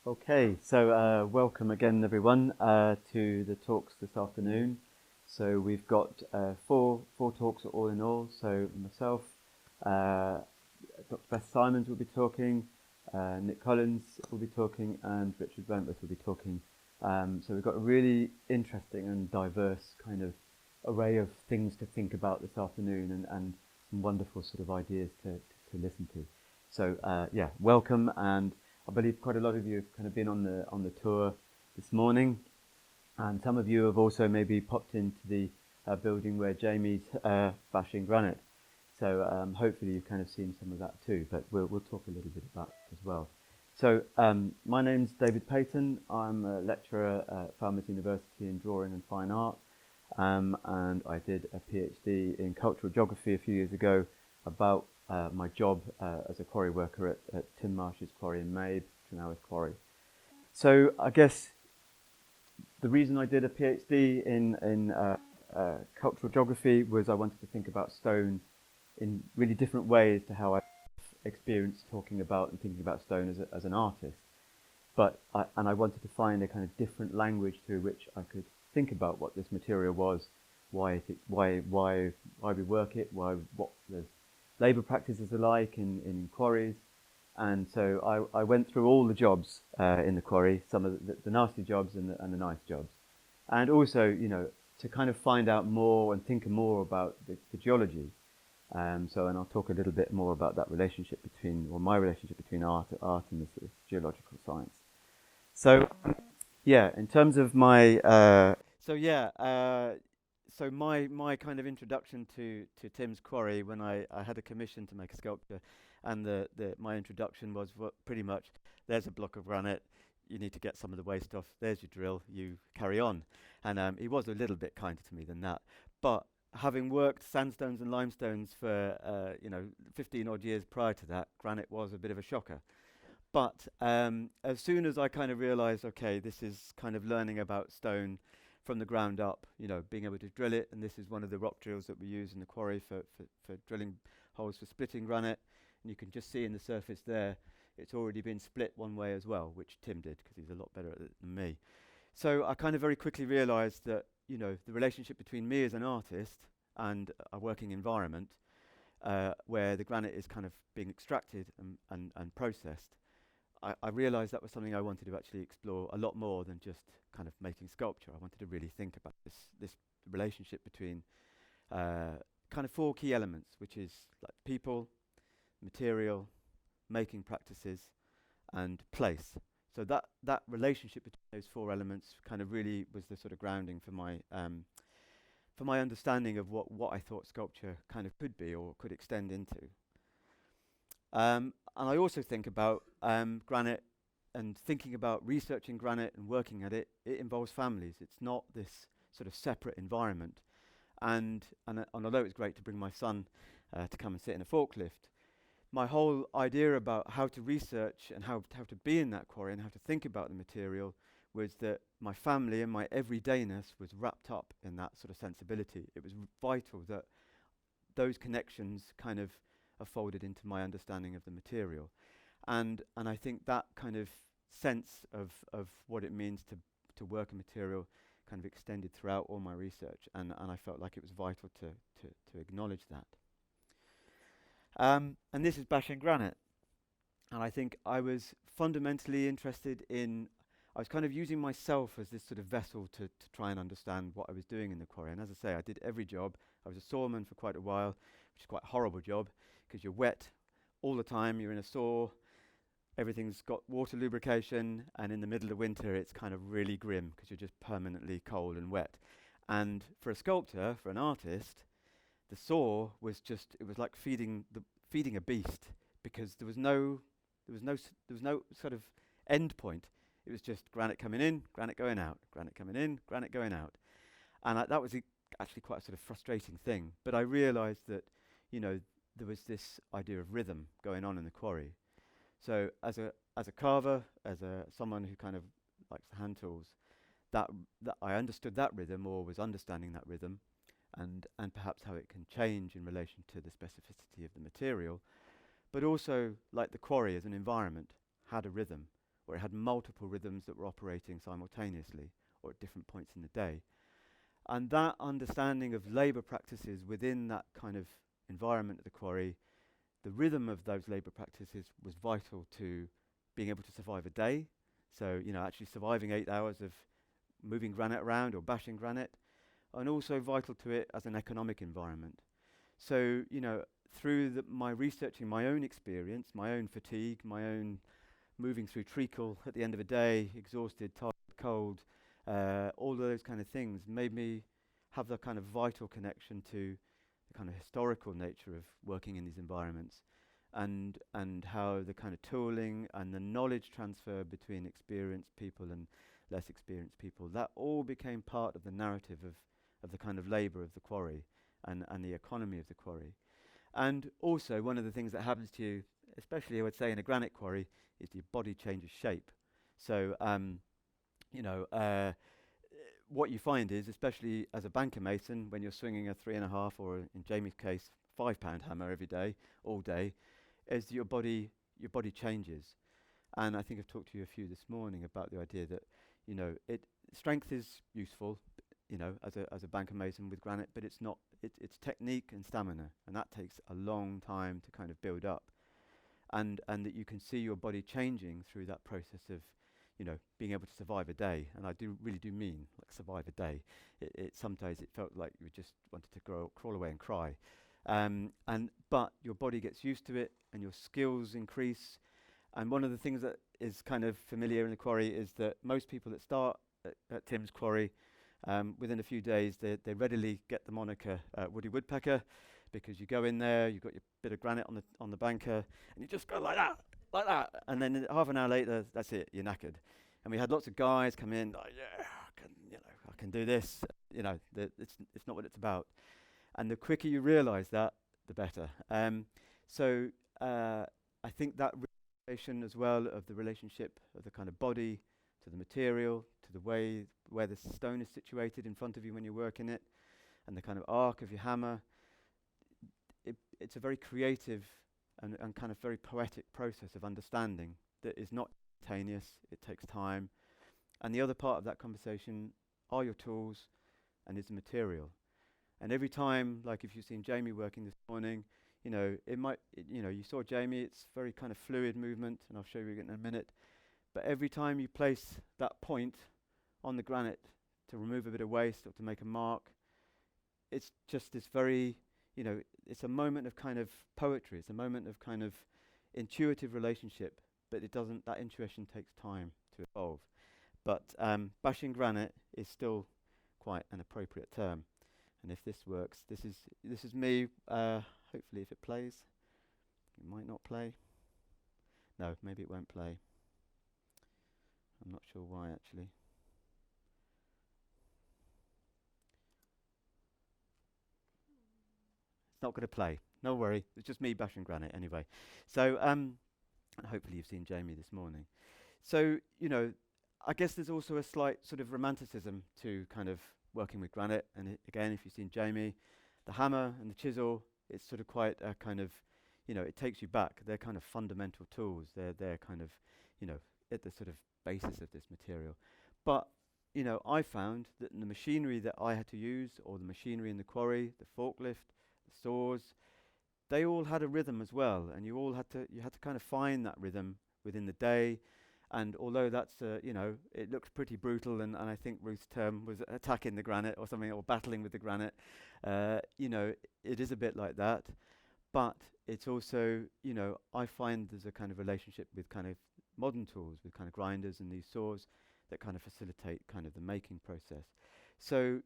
Okay, so welcome again, everyone, to the talks this afternoon. So we've got four talks all in all. So myself, Dr. Beth Simons will be talking, Nick Collins will be talking, and Richard Wentworth will be talking. So we've got a really interesting and diverse kind of array of things to think about this afternoon, and some wonderful sort of ideas to listen to. So yeah, welcome, and I believe quite a lot of you have kind of been on the tour this morning, and some of you have also maybe popped into the building where Jamie's bashing granite. So hopefully you've kind of seen some of that too, but we'll talk a little bit about it as well. So my name's David Paton. I'm a lecturer at Falmouth University in Drawing and Fine Art, and I did a PhD in cultural geography a few years ago about my job as a quarry worker at Tim Marsh's quarry in Mabe, Trinawarth Quarry. So I guess the reason I did a PhD in cultural geography was I wanted to think about stone in really different ways to how I experienced talking about and thinking about stone as an artist. But I wanted to find a kind of different language through which I could think about what this material was, why we work it, what the labour practices are like in quarries. And so I went through all the jobs in the quarry, some of the nasty jobs and the nice jobs. And also, you know, to kind of find out more and think more about the geology. And I'll talk a little bit more about that relationship my relationship between art and the sort of geological science. So, yeah, in terms of my, so my kind of introduction to Tim's quarry, when I had a commission to make a sculpture, and my introduction was pretty much, there's a block of granite, you need to get some of the waste off, there's your drill, you carry on. And he was a little bit kinder to me than that. But having worked sandstones and limestones for 15 odd years prior to that, granite was a bit of a shocker. But as soon as I kind of realised, okay, this is kind of learning about stone from the ground up, you know, being able to drill it, and this is one of the rock drills that we use in the quarry for drilling holes for splitting granite. And you can just see in the surface there, it's already been split one way as well, which Tim did because he's a lot better at it than me. So I kind of very quickly realised that, you know, the relationship between me as an artist and a working environment where the granite is kind of being extracted and processed, I realised that was something I wanted to actually explore a lot more than just kind of making sculpture. I wanted to really think about this relationship between kind of four key elements, which is like people, material, making practices, and place. So that relationship between those four elements kind of really was the sort of grounding for my understanding of what I thought sculpture kind of could be or could extend into. And I also think about granite and thinking about researching granite and working at it. It involves families. It's not this sort of separate environment. And although it's great to bring my son to come and sit in a forklift, my whole idea about how to research and how to be in that quarry and how to think about the material was that my family and my everydayness was wrapped up in that sort of sensibility. It was vital that those connections kind of are folded into my understanding of the material. And I think that kind of sense of what it means to work a material kind of extended throughout all my research, and I felt like it was vital to acknowledge that. And this is Bashing Granite. And I think I was fundamentally interested in, I was kind of using myself as this sort of vessel to try and understand what I was doing in the quarry. And as I say, I did every job. I was a sawman for quite a while, which is quite a horrible job because you're wet all the time, you're in a saw, everything's got water lubrication, and in the middle of winter it's kind of really grim because you're just permanently cold and wet. And for a sculptor, for an artist, the saw was just, it was like feeding a beast, because there was no sort of end point. It was just granite coming in, granite going out, granite coming in, granite going out. And that was actually quite a sort of frustrating thing. But I realized that, you know, there was this idea of rhythm going on in the quarry. So as a carver, someone who kind of likes the hand tools, that I understood that rhythm, or was understanding that rhythm, and perhaps how it can change in relation to the specificity of the material, but also like the quarry as an environment had a rhythm or it had multiple rhythms that were operating simultaneously or at different points in the day. And that understanding of labour practices within that kind of environment at the quarry, the rhythm of those labour practices was vital to being able to survive a day. So, actually surviving 8 hours of moving granite around or bashing granite, and also vital to it as an economic environment. So, through my researching my own experience, my own fatigue, my own moving through treacle at the end of a day, exhausted, tired, cold, all of those kind of things made me have the kind of vital connection to the kind of historical nature of working in these environments, and how the kind of tooling and the knowledge transfer between experienced people and less experienced people, that all became part of the narrative of the kind of labour of the quarry and the economy of the quarry. And also, one of the things that happens to you, especially I would say in a granite quarry, is your body changes shape. So, what you find is, especially as a banker mason, when you're swinging a 3.5 or, in Jamie's case, £5 hammer every day, all day, is your body changes. And I think I've talked to you a few this morning about the idea that, strength is useful, as a banker mason with granite, but it's not. It's technique and stamina, and that takes a long time to kind of build up. And that you can see your body changing through that process of, being able to survive a day. And I really do mean like survive a day. Sometimes it felt like you just wanted to crawl away and cry. But your body gets used to it, and your skills increase. And one of the things that is kind of familiar in the quarry is that most people that start at Tim's quarry, within a few days, they readily get the moniker Woody Woodpecker, because you go in there, you've got your bit of granite on the banker, and you just go like that, and then half an hour later, that's it, you're knackered. And we had lots of guys come in, like, yeah, I can do this. It's not what it's about. And the quicker you realise that, the better. So I think that realization as well of the relationship of the kind of body to the material, to the way where the stone is situated in front of you when you're working it, and the kind of arc of your hammer, it's a very creative and kind of very poetic process of understanding that is not instantaneous. It takes time. And the other part of that conversation are your tools and is the material. And every time, like if you've seen Jamie working this morning, you saw Jamie, it's very kind of fluid movement, and I'll show you in a minute. But every time you place that point on the granite to remove a bit of waste or to make a mark, it's just this very, it's a moment of kind of poetry. It's a moment of kind of intuitive relationship, but that intuition takes time to evolve. But bashing granite is still quite an appropriate term. And if this works, this is me. Hopefully, if it plays, it might not play. No, maybe it won't play. I'm not sure why, actually. It's not going to play. No worry. It's just me bashing granite anyway. So hopefully you've seen Jamie this morning. So, I guess there's also a slight sort of romanticism to kind of working with granite. And again, if you've seen Jamie, the hammer and the chisel, it's sort of quite a kind of, it takes you back. They're kind of fundamental tools. They're kind of, at the sort of basis of this material. But, I found that the machinery that I had to use, or the machinery in the quarry, the forklift, the saws, they all had a rhythm as well. And you had to kind of find that rhythm within the day. And although that's, it looks pretty brutal, and I think Ruth's term was attacking the granite or something, or battling with the granite, it is a bit like that. But it's also, I find there's a kind of relationship with kind of modern tools, with kind of grinders and these saws that kind of facilitate kind of the making process. So,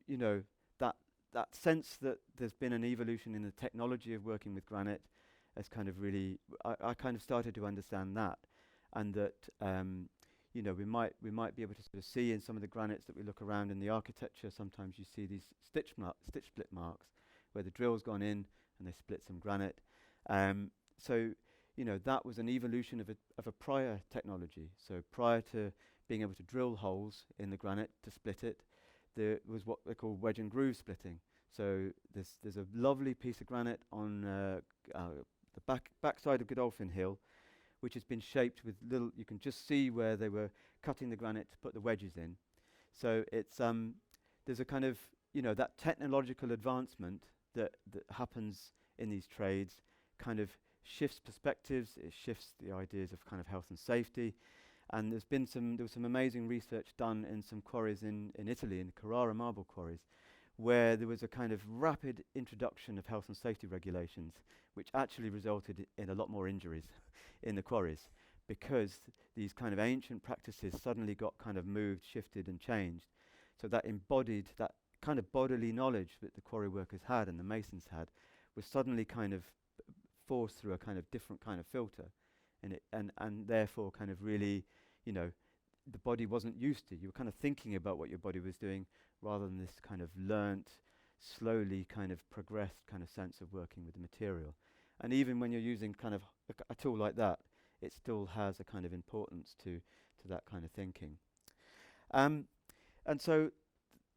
that sense that there's been an evolution in the technology of working with granite has kind of really, I kind of started to understand that. And that, we might be able to sort of see in some of the granites that we look around in the architecture, sometimes you see these stitch split marks where the drill's gone in and they split some granite. So, that was an evolution of a prior technology. So prior to being able to drill holes in the granite to split it, there was what they call wedge and groove splitting. So there's a lovely piece of granite on the backside of Godolphin Hill, which has been shaped with little, you can just see where they were cutting the granite to put the wedges in. So it's, there's a kind of, that technological advancement that happens in these trades kind of shifts perspectives, it shifts the ideas of kind of health and safety. And there was some amazing research done in some quarries in Italy, in Carrara marble quarries, where there was a kind of rapid introduction of health and safety regulations, which actually resulted in a lot more injuries in the quarries, because these kind of ancient practices suddenly got kind of moved, shifted and changed. So that embodied, that kind of bodily knowledge that the quarry workers had and the masons had was suddenly kind of forced through a kind of different kind of filter. And therefore kind of really, the body wasn't used to. You were kind of thinking about what your body was doing rather than this kind of learnt, slowly kind of progressed kind of sense of working with the material. And even when you're using kind of a tool like that, it still has a kind of importance to that kind of thinking. And so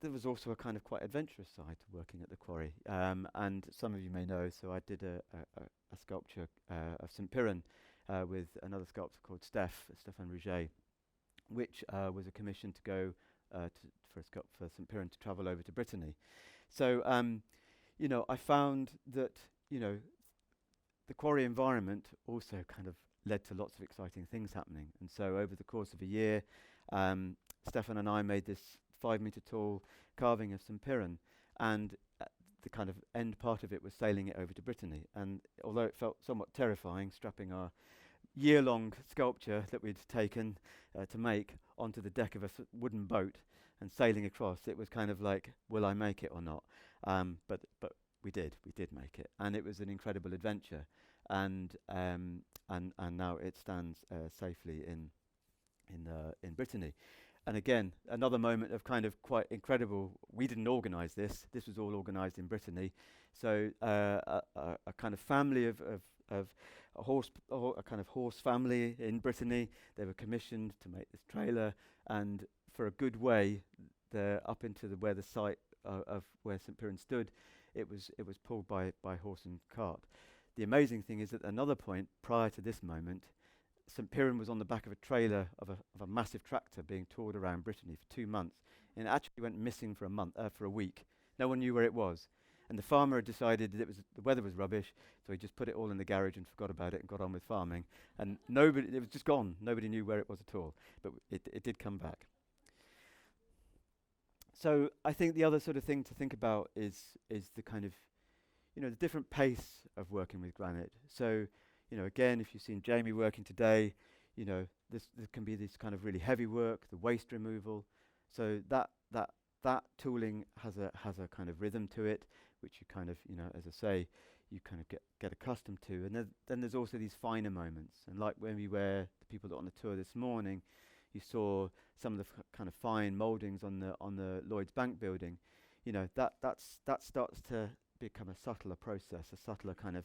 there was also a kind of quite adventurous side to working at the quarry. And some of you may know, so I did a sculpture of St. Piran with another sculptor called Stefan Rouget, which was a commission to go for St. Piran to travel over to Brittany. So, I found that, the quarry environment also kind of led to lots of exciting things happening. And so over the course of a year, Stefan and I made this 5-meter tall carving of St. Piran, and the kind of end part of it was sailing it over to Brittany. And although it felt somewhat terrifying, strapping our year-long sculpture that we'd taken to make onto the deck of a wooden boat and sailing across, it was kind of like, will I make it or not? But we did make it, and it was an incredible adventure. And now it stands safely in Brittany. And again, another moment of kind of quite incredible. We didn't organise this. This was all organised in Brittany. So a kind of family of a kind of horse family in Brittany. They were commissioned to make this trailer, and for a good way, up into where the site of where St. Piran stood, it was pulled by horse and cart. The amazing thing is that at another point prior to this moment, St. Piran was on the back of a trailer of a massive tractor being toured around Brittany for 2 months, and it actually went missing for a week. No one knew where it was, and the farmer had decided that the weather was rubbish, so he just put it all in the garage and forgot about it and got on with farming. And it was just gone. Nobody knew where it was at all, but it did come back. So I think the other sort of thing to think about is the kind of, the different pace of working with granite. So, again, if you've seen Jamie working today, there can be this kind of really heavy work, the waste removal. So that tooling has a kind of rhythm to it, which you kind of, as I say, you kind of get accustomed to. And then there's also these finer moments. And like when we were, the people that were on the tour this morning, you saw some of the kind of fine mouldings on the Lloyd's Bank building. That starts to become a subtler process, a subtler kind of,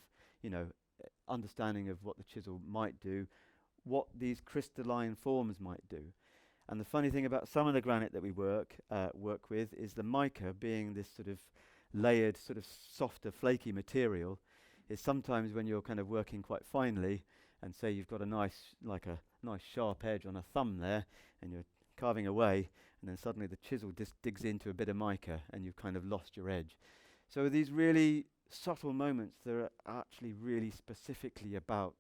understanding of what the chisel might do, what these crystalline forms might do. And the funny thing about some of the granite that we work with is the mica, being this sort of layered, sort of softer, flaky material, is sometimes when you're kind of working quite finely, and say you've got a nice sharp edge on a thumb there, and you're carving away, and then suddenly the chisel digs into a bit of mica, and you've kind of lost your edge. So these really subtle moments that are actually really specifically about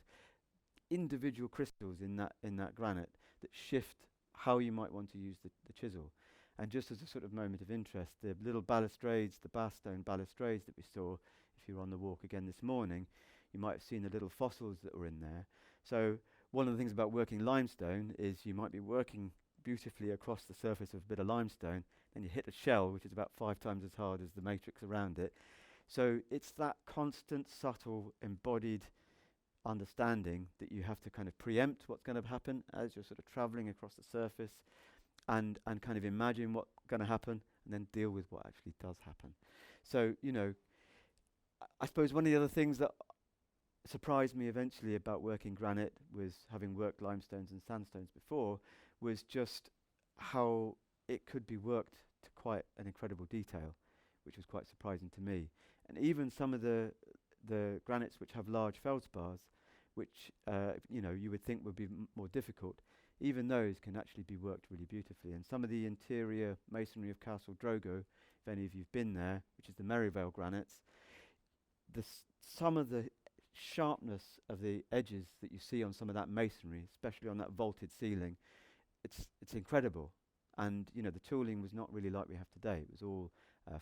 individual crystals in that granite that shift how you might want to use the chisel. And just as a sort of moment of interest, the little balustrades, the Bastone balustrades that we saw, if you were on the walk again this morning, you might have seen the little fossils that were in there. So one of the things about working limestone is you might be working beautifully across the surface of a bit of limestone, and you hit a shell which is about 5 times as hard as the matrix around it. So it's that constant, subtle, embodied understanding that you have to kind of preempt what's going to happen as you're sort of traveling across the surface, and kind of imagine what's going to happen and then deal with what actually does happen. So, I suppose one of the other things that surprised me eventually about working granite, was having worked limestones and sandstones before, was just how it could be worked to quite an incredible detail, which was quite surprising to me. And even some of the granites which have large feldspars, which you would think would be more difficult. Even those can actually be worked really beautifully. And some of the interior masonry of Castle Drogo, if any of you've been there, which is the Merivale granites, some of the sharpness of the edges that you see on some of that masonry, especially on that vaulted ceiling, it's incredible. And the tooling was not really like we have today. It was all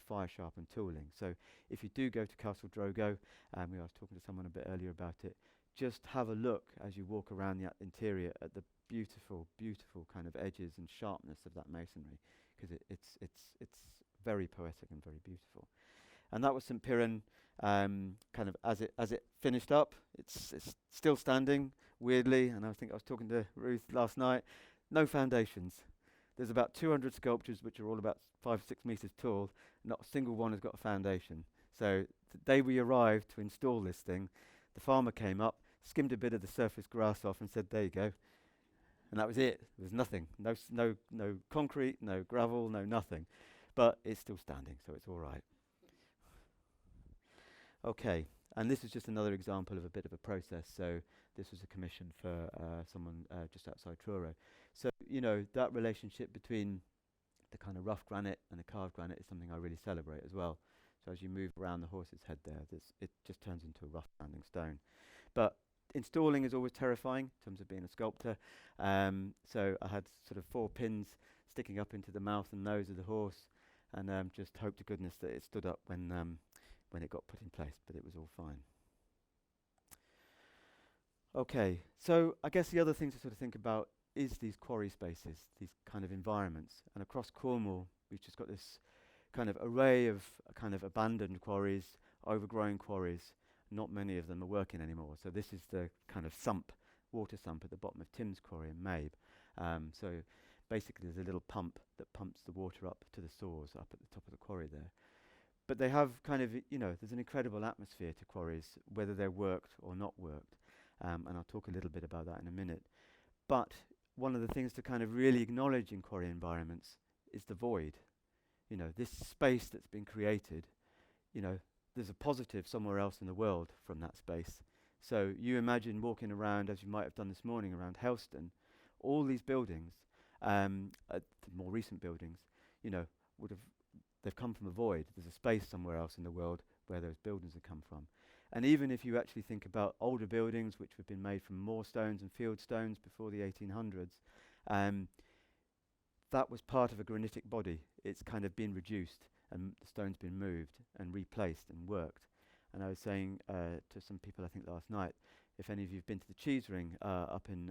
fire sharpened tooling. So if you do go to Castle Drogo, I was talking to someone a bit earlier about it, just have a look as you walk around the interior at the beautiful, beautiful kind of edges and sharpness of that masonry, because it's very poetic and very beautiful. And that was St. Piran, kind of as it finished up. It's still standing, weirdly, and I think I was talking to Ruth last night. No foundations. There's about 200 sculptures which are all about 5 or 6 meters tall. Not a single one has got a foundation. So the day we arrived to install this thing, the farmer came up, skimmed a bit of the surface grass off and said, there you go. And that was it. There was nothing. No concrete, no gravel, no nothing. But it's still standing, so it's all right. Okay, and this is just another example of a bit of a process. So this was a commission for someone just outside Truro. So, that relationship between the kind of rough granite and the carved granite is something I really celebrate as well. So as you move around the horse's head there, it just turns into a rough standing stone. But installing is always terrifying in terms of being a sculptor. So I had sort of 4 pins sticking up into the mouth and nose of the horse, and just hope to goodness that it stood up when it got put in place, but it was all fine. Okay, so I guess the other thing to sort of think about is these quarry spaces, these kind of environments. And across Cornwall, we've just got this kind of array of kind of abandoned quarries, overgrown quarries. Not many of them are working anymore. So this is the kind of sump, water sump at the bottom of Tim's Quarry in Mabe. So basically there's a little pump that pumps the water up to the source up at the top of the quarry there. But they have kind of, there's an incredible atmosphere to quarries, whether they're worked or not worked. And I'll talk a little bit about that in a minute. But one of the things to kind of really acknowledge in quarry environments is the void. This space that's been created, there's a positive somewhere else in the world from that space. So you imagine walking around, as you might have done this morning, around Helston, all these buildings, the more recent buildings, they've come from a void. There's a space somewhere else in the world where those buildings have come from. And even if you actually think about older buildings which have been made from moor stones and field stones before the 1800s, that was part of a granitic body. It's kind of been reduced and the stone's been moved and replaced and worked. And I was saying to some people, I think last night, if any of you have been to the cheese ring up in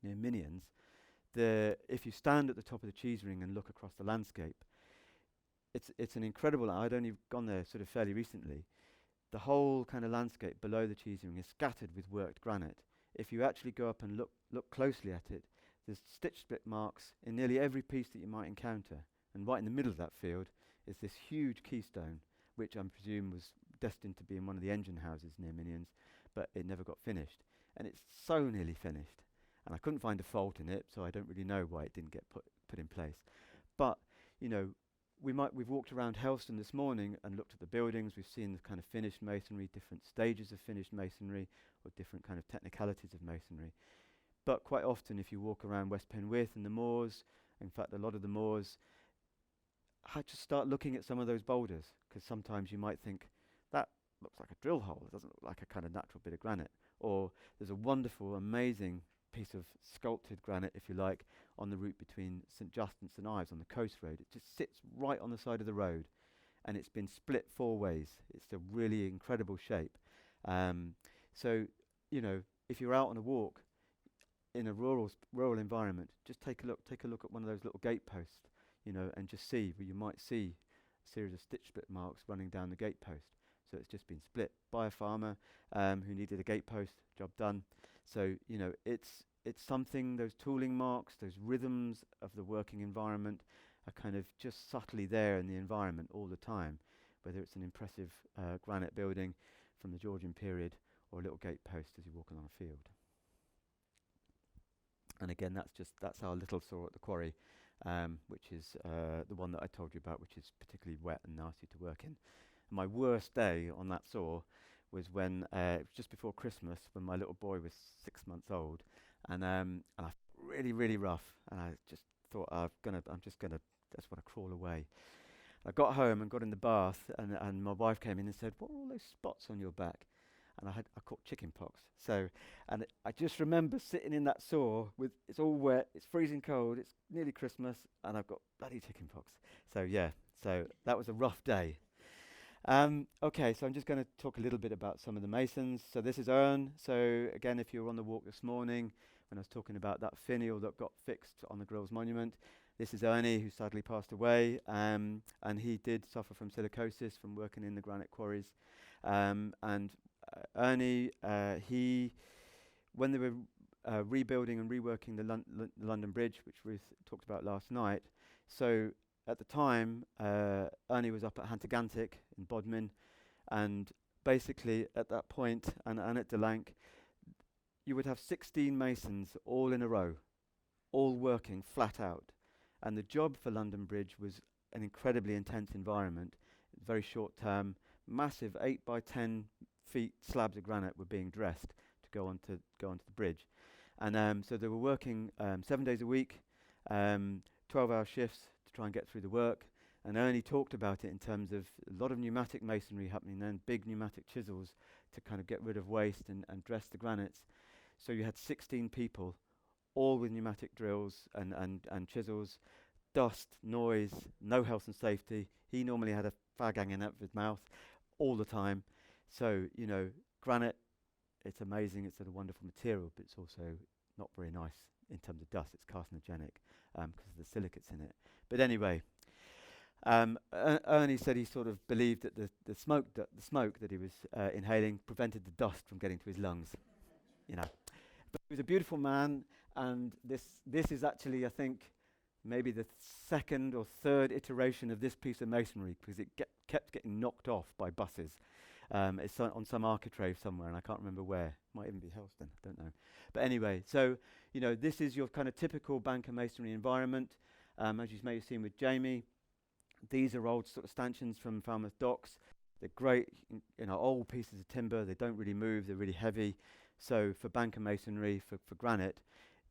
near Minions, if you stand at the top of the cheese ring and look across the landscape, it's an incredible. I'd only gone there sort of fairly recently. The whole kind of landscape below the cheese ring is scattered with worked granite. If you actually go up and look closely at it, there's stitch split marks in nearly every piece that you might encounter. And right in the middle of that field is this huge keystone, which I presume was destined to be in one of the engine houses near Minions, but it never got finished. And it's so nearly finished. And I couldn't find a fault in it, so I don't really know why it didn't get put in place. But, we've walked around Helston this morning and looked at the buildings. We've seen the kind of finished masonry, different stages of finished masonry, or different kind of technicalities of masonry. But quite often, if you walk around West Penwith and the moors, in fact, a lot of the moors, I just start looking at some of those boulders, because sometimes you might think, that looks like a drill hole. It doesn't look like a kind of natural bit of granite. Or there's a wonderful, amazing piece of sculpted granite, if you like, on the route between St Just and St Ives on the coast road. It just sits right on the side of the road, and it's been split 4 ways. It's a really incredible shape. So, if you're out on a walk in a rural environment, just take a look at one of those little gate posts, and just see where you might see a series of stitch split marks running down the gate post. So it's just been split by a farmer who needed a gate post, job done. So, it's something, those tooling marks, those rhythms of the working environment are kind of just subtly there in the environment all the time, whether it's an impressive granite building from the Georgian period or a little gate post as you walk along a field. And again, that's our little saw at the quarry, which is the one that I told you about, which is particularly wet and nasty to work in. My worst day on that saw was when it was just before Christmas, when my little boy was 6 months old, and I felt really, really rough, and I just thought just want to crawl away. I got home and got in the bath, and my wife came in and said, "What are all those spots on your back?" And I caught chicken pox. So, I just remember sitting in that saw with it's all wet, it's freezing cold, it's nearly Christmas, and I've got bloody chicken pox. So yeah, so that was a rough day. Okay, so I'm just going to talk a little bit about some of the masons. So this is Ern. So again, if you were on the walk this morning, when I was talking about that finial that got fixed on the Grills Monument, this is Ernie, who sadly passed away, and he did suffer from silicosis from working in the granite quarries. And Ernie, when they were rebuilding and reworking the London Bridge, which we talked about last night, so at the time, Ernie was up at Hantagantic in Bodmin, and basically at that point, and at Delank, you would have 16 masons all in a row, all working flat out. And the job for London Bridge was an incredibly intense environment, very short term, massive 8 by 10 feet slabs of granite were being dressed to go onto the bridge. And so they were working 7 days a week, 12-hour shifts to try and get through the work. And Ernie talked about it in terms of a lot of pneumatic masonry happening then, big pneumatic chisels to kind of get rid of waste and dress the granites. So you had 16 people, all with pneumatic drills and chisels, dust, noise, no health and safety. He normally had a fag hanging out of his mouth all the time. So, granite, it's amazing, it's a wonderful material, but it's also not very nice in terms of dust. It's carcinogenic because of the silicates in it. But anyway, Ernie said he sort of believed that the smoke that he was inhaling prevented the dust from getting to his lungs. But he was a beautiful man, and this is actually, I think, maybe the second or third iteration of this piece of masonry, because it kept getting knocked off by buses. It's on some architrave somewhere, and I can't remember where. Might even be Helston, I don't know. But anyway, so this is your kind of typical banker masonry environment, as you may have seen with Jamie. These are old sort of stanchions from Falmouth Docks. They're great, old pieces of timber. They don't really move. They're really heavy. So for banker masonry, for granite,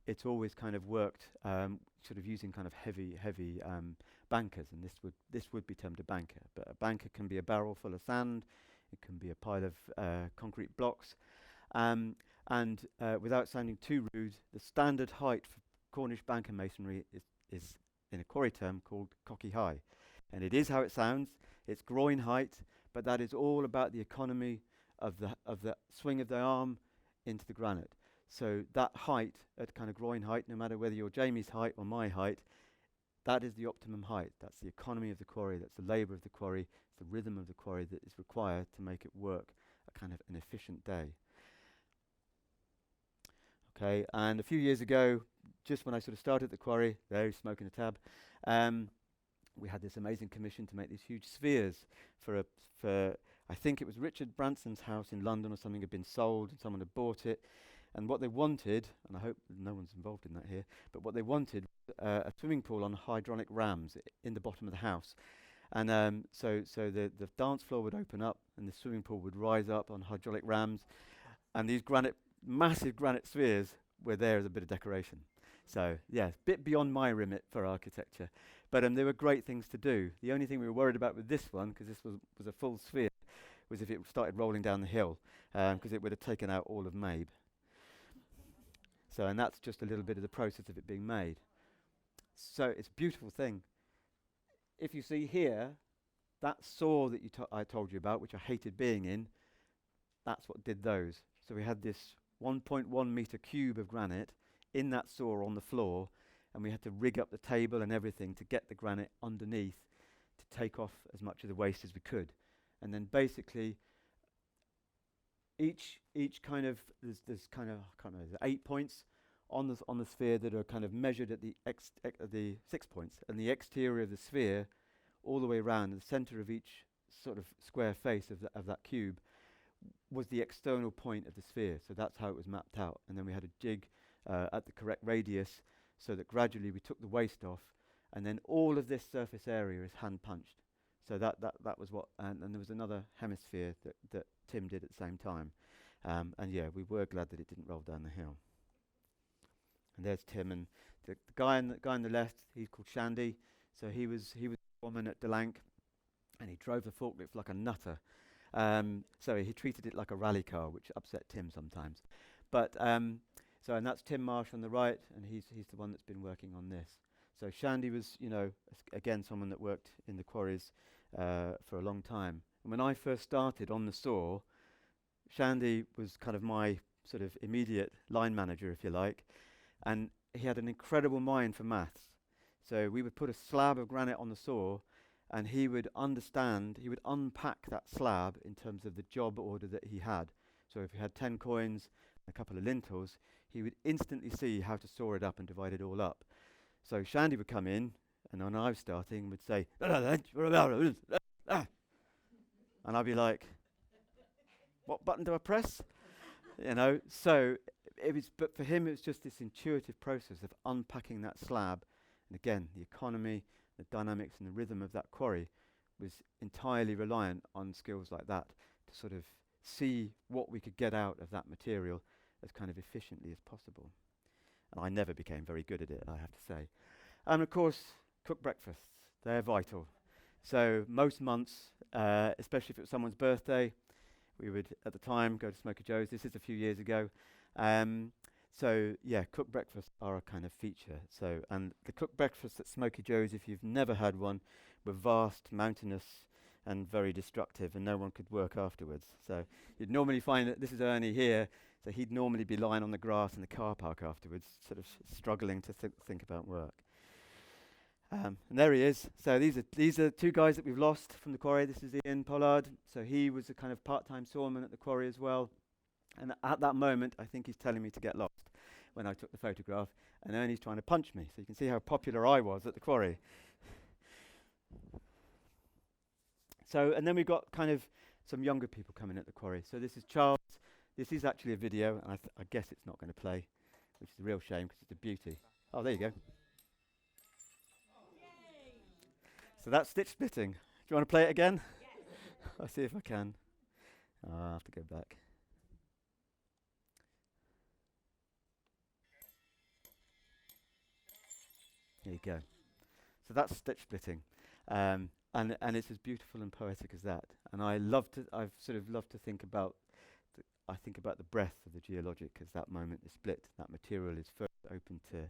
it's always kind of worked sort of using kind of heavy bankers, and this would be termed a banker. But a banker can be a barrel full of sand. It can be a pile of concrete blocks. And without sounding too rude, the standard height for Cornish banker masonry is in a quarry term called cocky high. And it is how it sounds. It's groin height, but that is all about the economy of the swing of the arm into the granite. So that height, at kind of groin height, no matter whether you're Jamie's height or my height, that is the optimum height. That's the economy of the quarry. That's the labour of the quarry. It's the rhythm of the quarry that is required to make it work a kind of an efficient day. Okay, and a few years ago, just when I sort of started the quarry, there, smoking a tab, we had this amazing commission to make these huge spheres for I think it was Richard Branson's house in London or something had been sold and someone had bought it. And what they wanted, and I hope no one's involved in that here, but what they wanted was a swimming pool on hydraulic rams in the bottom of the house. And so the dance floor would open up and the swimming pool would rise up on hydraulic rams. And these massive granite spheres were there as a bit of decoration. So, yeah, a bit beyond my remit for architecture. But they were great things to do. The only thing we were worried about with this one, because this was a full sphere, was if it started rolling down the hill, because it would have taken out all of Mabe. So, and that's just a little bit of the process of it being made. So it's a beautiful thing. If you see here, that saw that I told you about, which I hated being in, that's what did those. So we had this 1.1 meter cube of granite in that saw on the floor, and we had to rig up the table and everything to get the granite underneath to take off as much of the waste as we could. And then basically each kind of there's kind of, I can't remember, 8 points on the sphere that are kind of measured at the 6 points, and the exterior of the sphere all the way around the center of each sort of square face of that cube was the external point of the sphere. So that's how it was mapped out. And then we had a jig at the correct radius so that gradually we took the waste off, and then all of this surface area is hand punched. So that was what, and there was another hemisphere that Tim did at the same time. And yeah, we were glad that it didn't roll down the hill. And there's Tim, and the guy on the left, he's called Shandy. So he was a woman at Delank, and he drove the forklift like a nutter. So he treated it like a rally car, which upset Tim sometimes. But and that's Tim Marsh on the right, and he's the one that's been working on this. So Shandy was, again, someone that worked in the quarries for a long time. And when I first started on the saw, Shandy was kind of my sort of immediate line manager, if you like, and he had an incredible mind for maths. So we would put a slab of granite on the saw, and he would unpack that slab in terms of the job order that he had. So if he had 10 coins, a couple of lintels, he would instantly see how to saw it up and divide it all up. So Shandy would come in, and when I was starting, would say, and I'd be like, what button do I press? So it was, but for him, it was just this intuitive process of unpacking that slab. And again, the economy, the dynamics and the rhythm of that quarry was entirely reliant on skills like that to sort of see what we could get out of that material as kind of efficiently as possible. And I never became very good at it, I have to say. And of course, cook breakfasts. They're vital. So most months, especially if it was someone's birthday, we would, at the time, go to Smoky Joe's. This is a few years ago. So yeah, cooked breakfasts are a kind of feature. So, and the cooked breakfasts at Smoky Joe's, if you've never had one, were vast, mountainous, and very destructive, and no one could work afterwards. So you'd normally find that this is Ernie here, so he'd normally be lying on the grass in the car park afterwards, sort of struggling to think about work. And there he is. So these are two guys that we've lost from the quarry. This is Ian Pollard. So he was a kind of part-time sawman at the quarry as well. And at that moment, I think he's telling me to get lost when I took the photograph. And Ernie's trying to punch me. So you can see how popular I was at the quarry. So, and then we've got kind of some younger people coming at the quarry. So this is Charles. This is actually a video, and I guess it's not going to play, which is a real shame because it's a beauty. Oh, there you go. So that's stitch splitting. Do you want to play it again? Yes. I'll see if I can. Oh, I'll have to go back. There you go. So that's stitch splitting. And it's as beautiful and poetic as that. And I've sort of loved to think about, I think about the breath of the geologic as that moment is split, that material is first open to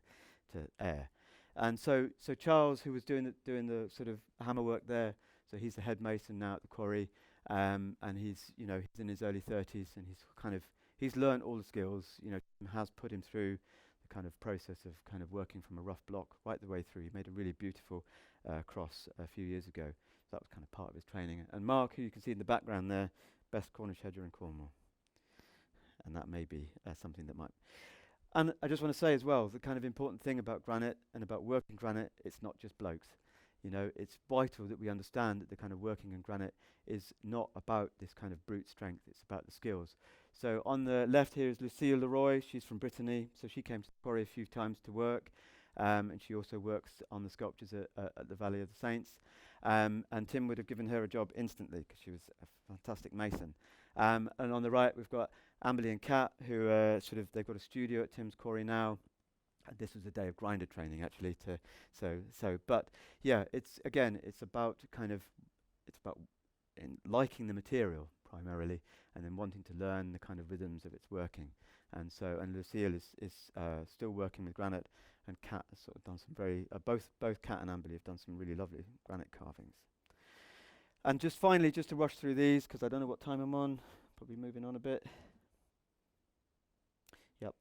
air. And so Charles, who was doing the sort of hammer work there, so he's the head mason now at the quarry, and he's in his early 30s, and he's learned all the skills, has put him through the kind of process of kind of working from a rough block right the way through. He made a really beautiful cross a few years ago. So that was kind of part of his training. And Mark, who you can see in the background there, best Cornish hedger in Cornwall. And that may be something that might... And I just want to say as well, the kind of important thing about granite and about working granite, it's not just blokes. It's vital that we understand that the kind of working in granite is not about this kind of brute strength, it's about the skills. So on the left here is Lucille Leroy. She's from Brittany, so she came to the quarry a few times to work, and she also works on the sculptures at the Valley of the Saints. And Tim would have given her a job instantly because she was a fantastic mason. And on the right we've got Amberley and Kat, who they've got a studio at Tim's quarry now. This was a day of grinder training actually. But yeah, it's about liking the material primarily, and then wanting to learn the kind of rhythms of its working. And Lucille is still working with granite, and Kat has sort of done some very both Kat and Amberley have done some really lovely granite carvings. And just finally, just to rush through these because I don't know what time I'm on. Probably moving on a bit. Yep.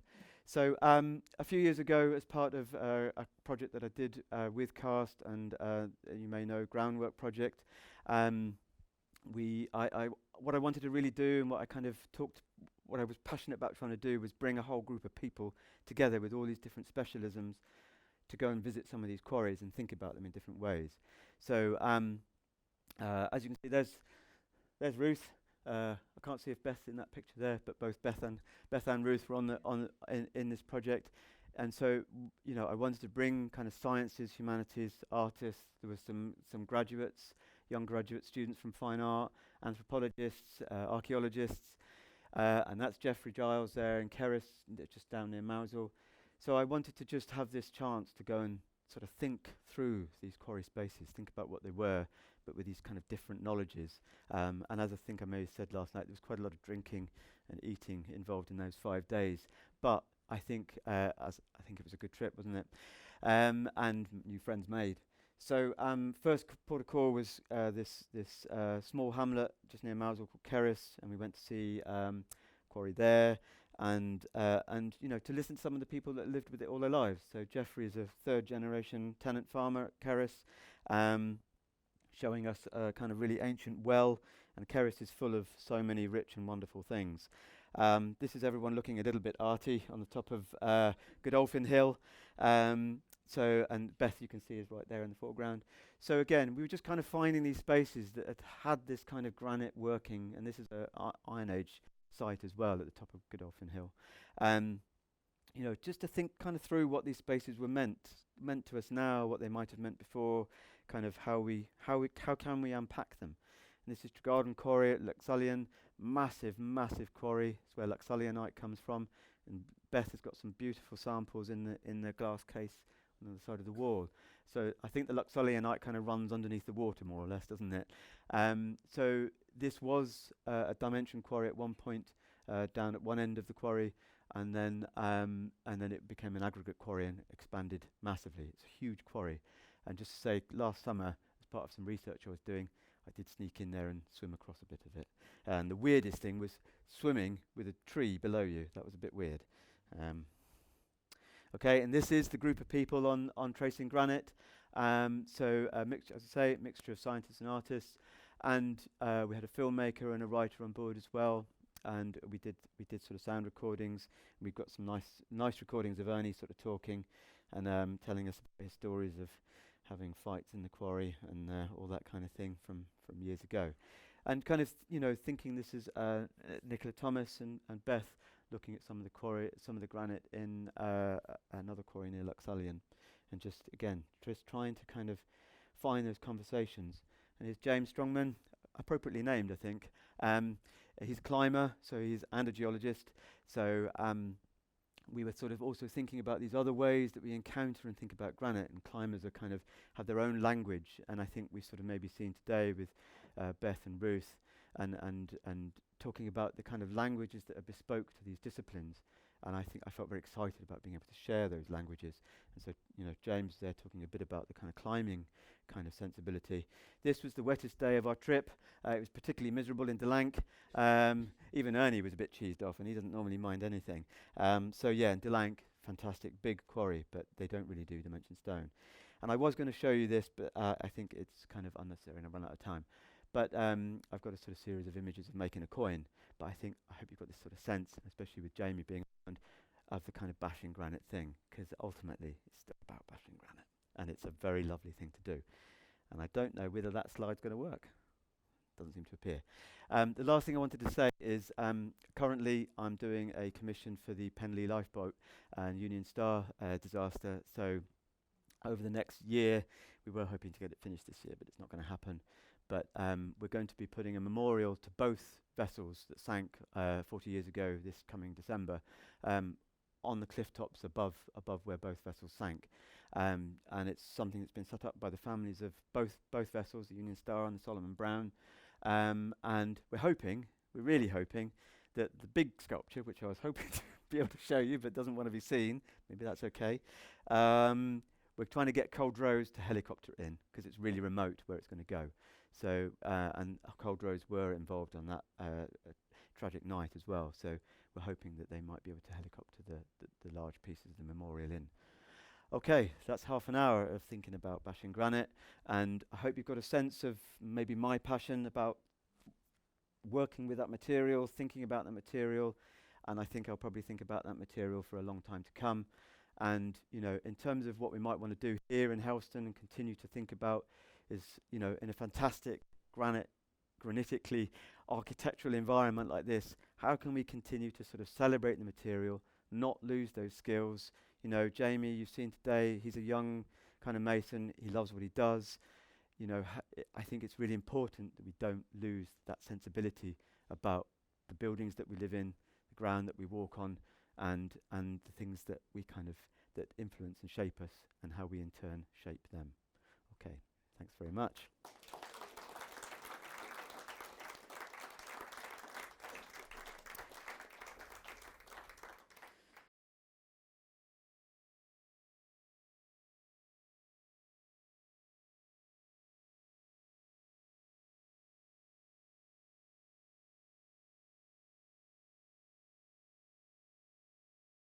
So a few years ago, as part of a project that I did with Cast, and you may know, Groundwork Project, what I wanted to really do, and what I was passionate about trying to do, was bring a whole group of people together with all these different specialisms to go and visit some of these quarries and think about them in different ways. So as you can see, there's Ruth. I can't see if Beth's in that picture there, but both Beth and Ruth were in this project. And so, I wanted to bring kind of sciences, humanities, artists. There were some graduates, young graduate students from fine art, anthropologists, archaeologists, and that's Geoffrey Giles there in Kerris, just down near Mousehole. So I wanted to just have this chance to go and sort of think through these quarry spaces, think about what they were, but with these kind of different knowledges. And as I think I may have said last night, there was quite a lot of drinking and eating involved in those 5 days. But I think it was a good trip, wasn't it? And new friends made. So first port of call was this small hamlet just near Mousehole called Kerris, and we went to see quarry there, and to listen to some of the people that lived with it all their lives. So Geoffrey is a third generation tenant farmer at Kerris, showing us a kind of really ancient well, and Kerris is full of so many rich and wonderful things. This is everyone looking a little bit arty on the top of Godolphin Hill. And Beth, you can see, is right there in the foreground. So again, we were just kind of finding these spaces that had this kind of granite working, and this is an Iron Age site as well at the top of Godolphin Hill. Just to think kind of through what these spaces were meant to us now, what they might have meant before, kind of how can we unpack them. And this is Tregarden Quarry at Luxullian, massive quarry. It's where Luxullianite comes from, and Beth has got some beautiful samples in the glass case on the side of the wall. So I think the Luxullianite kind of runs underneath the water more or less, doesn't it? So this was a dimension quarry at one point down at one end of the quarry, and then it became an aggregate quarry and expanded massively. It's a huge quarry. And just to say, last summer, as part of some research I was doing, I did sneak in there and swim across a bit of it. And the weirdest thing was swimming with a tree below you. That was a bit weird. Okay, and this is the group of people on Tracing Granite. So a mixture, as I say, mixture of scientists and artists. And we had a filmmaker and a writer on board as well. And we did sort of sound recordings. We've got some nice recordings of Ernie sort of talking and telling us his stories of having fights in the quarry and all that kind of thing from years ago. And kind of, thinking this is Nicola Thomas and Beth looking at some of the granite in another quarry near Luxullian, and just trying to kind of find those conversations. And here's James Strongman, appropriately named, I think. He's a climber, and a geologist. So we were sort of also thinking about these other ways that we encounter and think about granite, and climbers are kind of have their own language. And I think we've sort of maybe seen today with Beth and Ruth and talking about the kind of languages that are bespoke to these disciplines. And I think I felt very excited about being able to share those languages. And so, James there talking a bit about the kind of climbing kind of sensibility. This was the wettest day of our trip. It was particularly miserable in Delank. Even Ernie was a bit cheesed off, and he doesn't normally mind anything. In Delank, fantastic big quarry, but they don't really do dimension stone. And I was going to show you this, but I think it's kind of unnecessary and I've run out of time. But I've got a sort of series of images of making a coin. But I hope you've got this sort of sense, especially with Jamie being around, of the kind of bashing granite thing, because ultimately it's still about bashing granite, and it's a very lovely thing to do. And I don't know whether that slide's going to work. Doesn't seem to appear. The last thing I wanted to say is currently I'm doing a commission for the Penley lifeboat and Union Star disaster. So over the next year, we were hoping to get it finished this year, but it's not going to happen. But we're going to be putting a memorial to both vessels that sank 40 years ago this coming December on the cliff tops above where both vessels sank. And it's something that's been set up by the families of both vessels, the Union Star and the Solomon Brown. And we're really hoping that the big sculpture, which I was hoping to be able to show you but doesn't want to be seen, maybe that's okay, we're trying to get Cold Rose to helicopter in, because it's really remote where it's going to go. So, and Cold Rose were involved on that tragic night as well. So we're hoping that they might be able to helicopter the large pieces of the memorial in. Okay, so that's half an hour of thinking about bashing granite, and I hope you've got a sense of maybe my passion about working with that material, thinking about that material, and I think I'll probably think about that material for a long time to come. And, in terms of what we might want to do here in Helston and continue to think about is, in a fantastic granitically architectural environment like this, how can we continue to sort of celebrate the material, not lose those skills? Jamie, you've seen today, he's a young kind of mason. He loves what he does. I think it's really important that we don't lose that sensibility about the buildings that we live in, the ground that we walk on, and the things that we that influence and shape us, and how we in turn shape them. Okay, thanks very much.